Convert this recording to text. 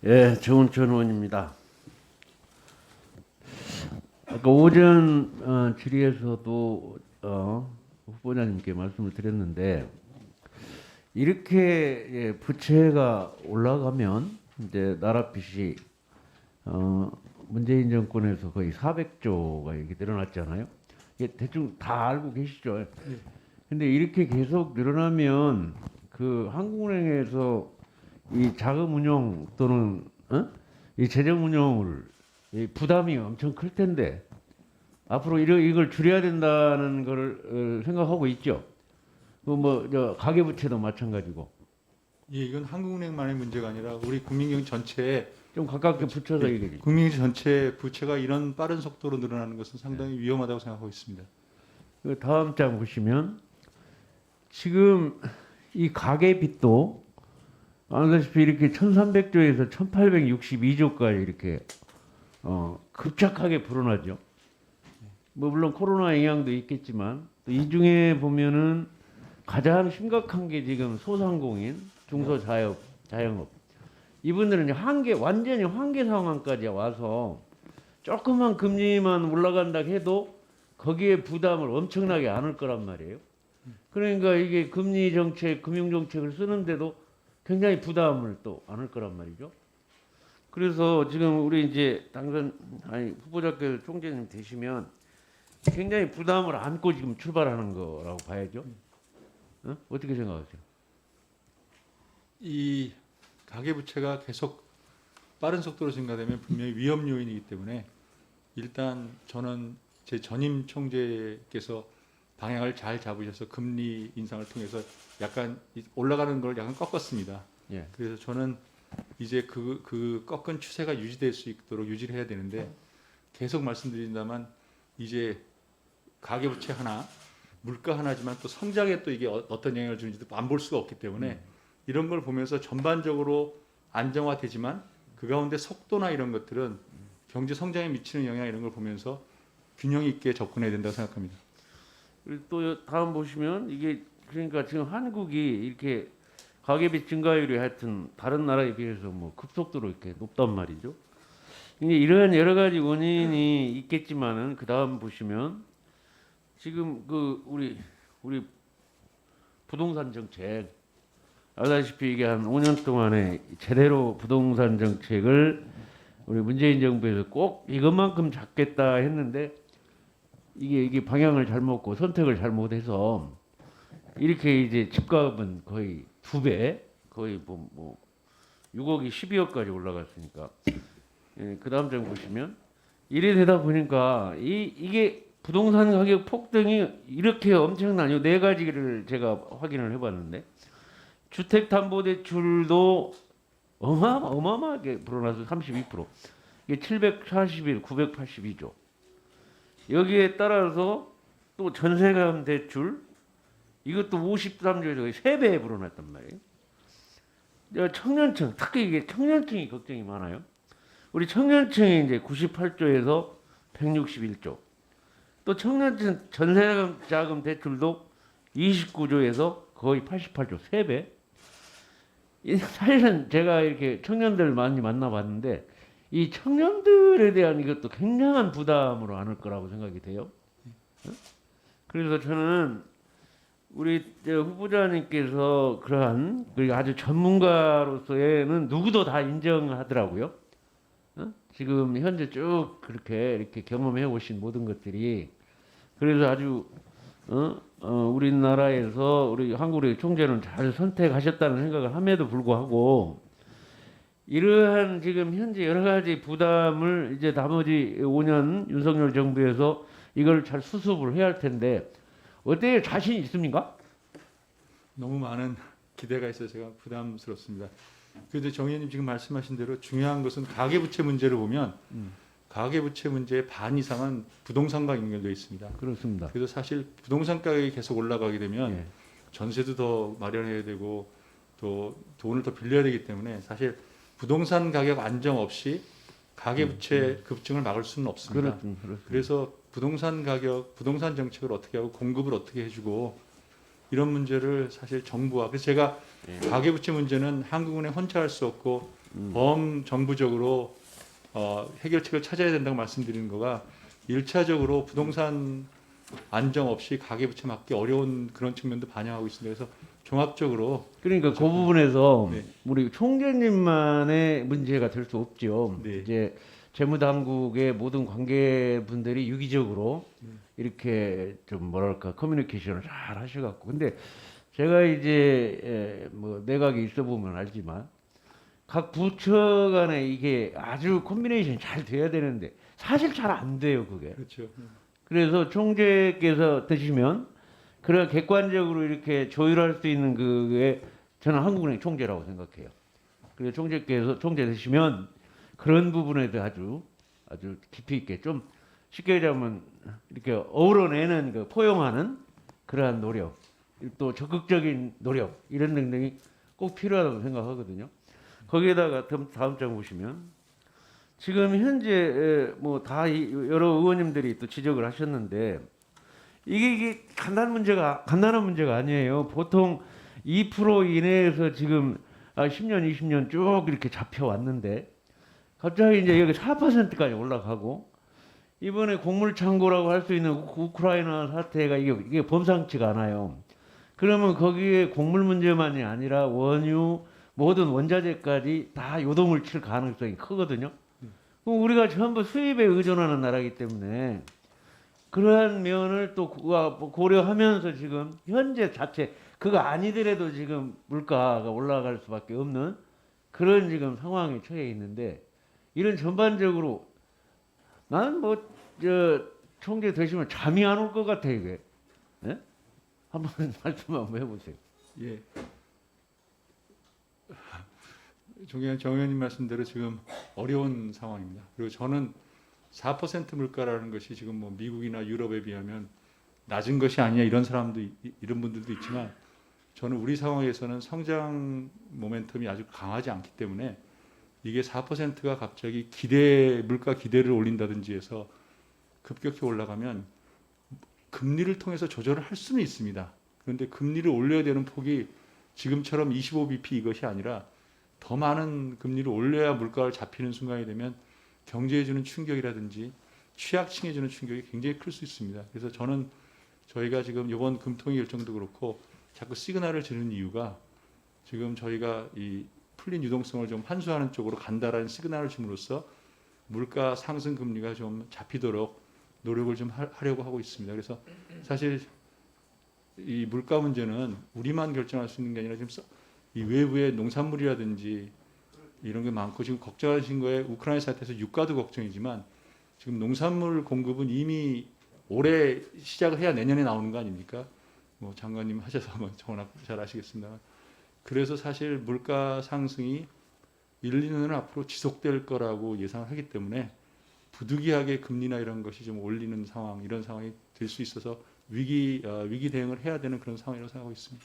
예, 정은천 의원입니다. 아까 오전 질의에서도 후보자님께 말씀을 드렸는데 이렇게 부채가 올라가면 이제 나라 빚이 문재인 정권에서 거의 400조가 이렇게 늘어났잖아요. 이게 대충 다 알고 계시죠? 근데 이렇게 계속 늘어나면 그 한국은행에서 이 자금 운용 또는 이 재정 운용을 이 부담이 엄청 클 텐데 앞으로 이걸 줄여야 된다는 걸 생각하고 있죠. 그뭐저 가계부채도 마찬가지고. 예, 이건 한국은행만의 문제가 아니라 우리 국민경 전체에 좀 가깝게 붙여서 얘기해 주죠. 국민 전체 부채가 이런 빠른 속도로 늘어나는 것은 상당히 위험하다고 생각하고 있습니다. 그 다음 장 보시면 지금 이 가계빚도 아시다시피 이렇게 1,300조에서 1,862조까지 이렇게 급작하게 불어나죠. 뭐 물론 코로나 영향도 있겠지만 또 이 중에 보면은 가장 심각한 게 지금 소상공인, 중소자업, 자영업 이분들은 이제 완전히 한계 상황까지 와서 조그만 금리만 올라간다 해도 거기에 부담을 엄청나게 안을 거란 말이에요. 그러니까 이게 금리 정책, 금융 정책을 쓰는데도 굉장히 부담을 또 안을 거란 말이죠. 그래서 지금 우리 이제 후보자께서 총재님 되시면 굉장히 부담을 안고 지금 출발하는 거라고 봐야죠. 어떻게 생각하세요? 이 가계부채가 계속 빠른 속도로 증가되면 분명히 위험 요인이기 때문에 일단 저는 제 전임 총재께서 방향을 잘 잡으셔서 금리 인상을 통해서 약간 올라가는 걸 약간 꺾었습니다. 예. 그래서 저는 이제 그 꺾은 추세가 유지될 수 있도록 유지를 해야 되는데 계속 말씀드린다만 이제 가계부채 하나, 물가 하나지만 또 성장에 또 이게 어떤 영향을 주는지도 안 볼 수가 없기 때문에 이런 걸 보면서 전반적으로 안정화되지만 그 가운데 속도나 이런 것들은 경제 성장에 미치는 영향 이런 걸 보면서 균형 있게 접근해야 된다고 생각합니다. 그리고 또 다음 보시면 이게 그러니까 지금 한국이 이렇게 가계비 증가율이 하여튼 다른 나라에 비해서 뭐 급속도로 이렇게 높단 말이죠. 이제 이러한 여러 가지 원인이 있겠지만은 그 다음 보시면 지금 그 우리 부동산 정책 알다시피 이게 한 5년 동안에 제대로 부동산 정책을 우리 문재인 정부에서 꼭 이것만큼 잡겠다 했는데 이게 방향을 잘못고 선택을 잘못해서 이렇게 이제 집값은 거의 2배, 거의 뭐 6억이 12억까지 올라갔으니까. 예, 그 다음 장 보시면 이래 되다 보니까 이게 부동산 가격 폭등이 이렇게 엄청나요. 네 가지를 제가 확인을 해봤는데 주택담보대출도 어마어마하게 불어나서 32%, 이게 741, 982조. 여기에 따라서 또 전세금 대출 이것도 53조에서 3배에 불어났단 말이에요. 청년층, 특히 이게 청년층이 걱정이 많아요. 우리 청년층이 이제 98조에서 161조. 또 청년층 전세금 자금 대출도 29조에서 거의 88조, 3배. 사실은 제가 이렇게 청년들 많이 만나봤는데 이 청년들에 대한 이것도 굉장한 부담으로 안을 거라고 생각이 돼요. 그래서 저는 우리 후보자님께서 그러한 그리고 아주 전문가로서는 누구도 다 인정하더라고요. 지금 현재 쭉 그렇게 이렇게 경험해 오신 모든 것들이 그래서 아주 우리나라에서 우리 한국의 총재는 잘 선택하셨다는 생각을 함에도 불구하고 이러한 지금 현재 여러 가지 부담을 이제 나머지 5년 윤석열 정부에서 이걸 잘 수습을 해야 할 텐데 어때요? 자신 있습니까? 너무 많은 기대가 있어서 제가 부담스럽습니다. 그런데 정 의원님 지금 말씀하신 대로 중요한 것은 가계부채 문제를 보면 가계부채 문제의 반 이상은 부동산과 연결되어 있습니다. 그렇습니다. 그래서 사실 부동산 가격이 계속 올라가게 되면 예. 전세도 더 마련해야 되고 또 돈을 더 빌려야 되기 때문에 사실 부동산 가격 안정 없이 가계부채 급증을 막을 수는 없습니다. 그렇습니다. 그래서 부동산 가격, 부동산 정책을 어떻게 하고 공급을 어떻게 해주고 이런 문제를 사실 정부와 그래서 제가 예. 가계부채 문제는 한국은행 혼자 할 수 없고 범정부적으로 해결책을 찾아야 된다고 말씀드리는 거가 1차적으로 부동산 안정 없이 가계부채 막기 어려운 그런 측면도 반영하고 있습니다. 그래서 종합적으로 그러니까 그 부분에서 네. 우리 총재님만의 문제가 될 수 없죠. 네. 이제 재무당국의 모든 관계분들이 유기적으로 이렇게 좀 뭐랄까 커뮤니케이션을 잘 하셔갖고 근데 제가 이제 뭐 내각에 있어 보면 알지만 각 부처 간에 이게 아주 콤비네이션이 잘 돼야 되는데 사실 잘 안 돼요 그게. 그렇죠. 그래서 총재께서 드시면 그런 객관적으로 이렇게 조율할 수 있는 그게 저는 한국은행 총재라고 생각해요. 그래서 총재께서 총재 되시면 그런 부분에 대해 아주 깊이 있게 좀 쉽게 얘기하면 이렇게 어우러내는 그 포용하는 그러한 노력 또 적극적인 노력 이런 등등이 꼭 필요하다고 생각하거든요. 거기에다가 다음 장 보시면 지금 현재 뭐 다 여러 의원님들이 또 지적을 하셨는데 이게 간단한 문제가 아니에요. 보통 2% 이내에서 지금 10년, 20년 쭉 이렇게 잡혀왔는데 갑자기 이제 여기 4%까지 올라가고 이번에 곡물 창고라고 할 수 있는 우크라이나 사태가 이게 범상치가 않아요. 그러면 거기에 곡물 문제만이 아니라 원유 모든 원자재까지 다 요동을 칠 가능성이 크거든요. 그럼 우리가 전부 수입에 의존하는 나라이기 때문에 그러한 면을 또 고려하면서 지금 현재 자체 그거 아니더라도 지금 물가가 올라갈 수밖에 없는 그런 지금 상황에 처해 있는데 이런 전반적으로 나는 뭐 저 총재 되시면 잠이 안 올 것 같아 이게. 예? 한번 말씀 한번 해보세요. 예. 정 의원님 말씀대로 지금 어려운 상황입니다. 그리고 저는 4% 물가라는 것이 지금 뭐 미국이나 유럽에 비하면 낮은 것이 아니냐 이런 사람도 이런 분들도 있지만 저는 우리 상황에서는 성장 모멘텀이 아주 강하지 않기 때문에 이게 4%가 갑자기 물가 기대를 올린다든지 해서 급격히 올라가면 금리를 통해서 조절을 할 수는 있습니다. 그런데 금리를 올려야 되는 폭이 지금처럼 25bp 이것이 아니라 더 많은 금리를 올려야 물가를 잡히는 순간이 되면 경제에 주는 충격이라든지 취약층에 주는 충격이 굉장히 클 수 있습니다. 그래서 저는 저희가 지금 이번 금통위 결정도 그렇고 자꾸 시그널을 주는 이유가 지금 저희가 이 풀린 유동성을 좀 환수하는 쪽으로 간다라는 시그널을 줌으로써 물가 상승 금리가 좀 잡히도록 노력을 좀 하려고 하고 있습니다. 그래서 사실 이 물가 문제는 우리만 결정할 수 있는 게 아니라 지금 이 외부의 농산물이라든지 이런 게 많고 지금 걱정하신 거에 우크라이나 사태에서 유가도 걱정이지만 지금 농산물 공급은 이미 올해 시작을 해야 내년에 나오는 거 아닙니까? 뭐 장관님 하셔서 뭐 정확 잘 아시겠습니다만 그래서 사실 물가 상승이 1, 2년은 앞으로 지속될 거라고 예상을 하기 때문에 부득이하게 금리나 이런 것이 좀 올리는 상황 이런 상황이 될 수 있어서 위기 대응을 해야 되는 그런 상황이라고 생각하고 있습니다.